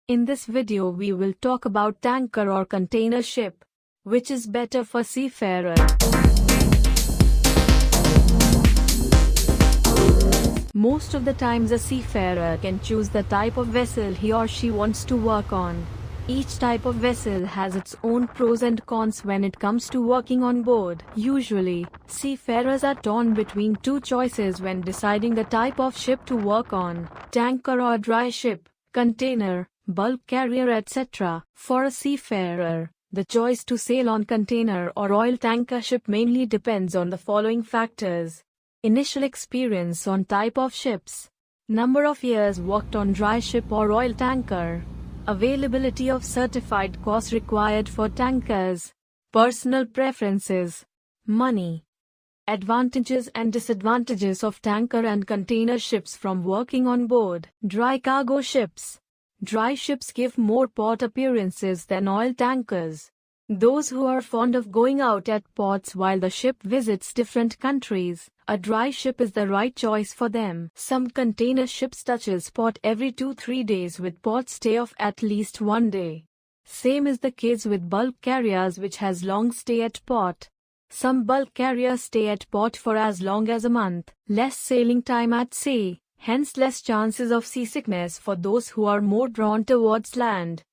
In this video we will talk about tanker or container ship. Which is better for seafarer? Most of the times a seafarer can choose the type of vessel he or she wants to work on. Each type of vessel has its own pros and cons when it comes to working on board. Usually, seafarers are torn between two choices when deciding the type of ship to work on: tanker or dry ship, container, bulk carrier, etc. For a seafarer, the choice to sail on container or oil tanker ship mainly depends on the following factors: initial experience on type of ships, number of years worked on dry ship or oil tanker, availability of certified course required for tankers, personal preferences, money. Advantages and disadvantages of tanker and container ships from working on board. Dry cargo ships. Dry ships give more port appearances than oil tankers. Those who are fond of going out at ports while the ship visits different countries, a dry ship is the right choice for them. Some container ships touches port every 2-3 days with port stay of at least 1 day. Same is the case with bulk carriers, which has long stay at port. Some bulk carriers stay at port for as long as a month. Less sailing time at sea, hence less chances of seasickness for those who are more drawn towards land.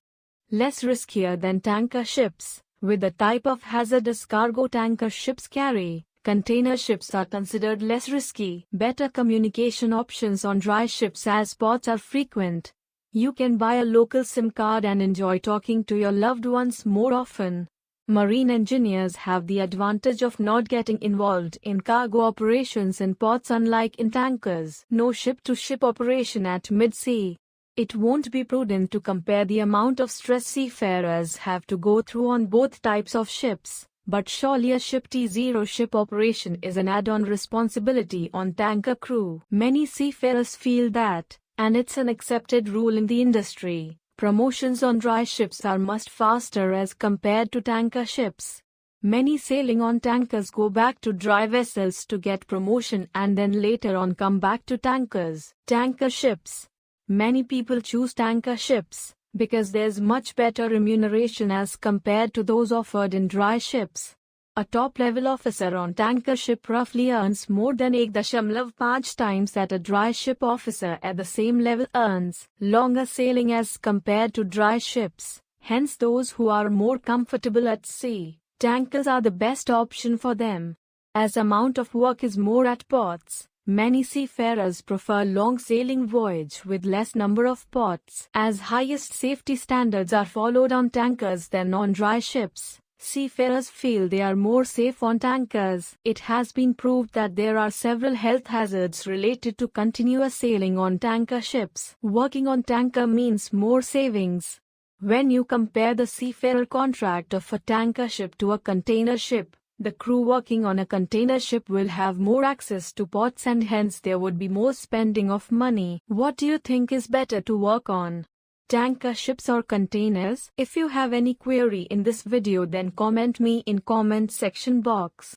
Less riskier than tanker ships. With the type of hazardous cargo tanker ships carry, container ships are considered less risky. Better communication options on dry ships as ports are frequent. You can buy a local SIM card and enjoy talking to your loved ones more often. Marine engineers have the advantage of not getting involved in cargo operations in ports, unlike in tankers. No ship-to-ship operation at mid-sea. It won't be prudent to compare the amount of stress seafarers have to go through on both types of ships, but surely a ship-to-zero ship operation is an add-on responsibility on tanker crew. Many seafarers feel that, and it's an accepted rule in the industry, promotions on dry ships are much faster as compared to tanker ships. Many sailing on tankers go back to dry vessels to get promotion and then later on come back to tankers. Tanker ships. Many people choose tanker ships because there's much better remuneration as compared to those offered in dry ships. A top-level officer on tanker ship roughly earns more than 1.5 times that a dry ship officer at the same level earns. Longer sailing as compared to dry ships. Hence those who are more comfortable at sea, tankers are the best option for them. As amount of work is more at ports, many seafarers prefer long sailing voyage with less number of ports, as highest safety standards are followed on tankers than on dry ships. Seafarers feel they are more safe on tankers. It has been proved that there are several health hazards related to continuous sailing on tanker ships. Working on tanker means more savings. When you compare the seafarer contract of a tanker ship to a container ship, the crew working on a container ship will have more access to ports and hence there would be more spending of money. What do you think is better to work on? Tanker ships or containers? If you have any query in this video, then comment me in comment section box.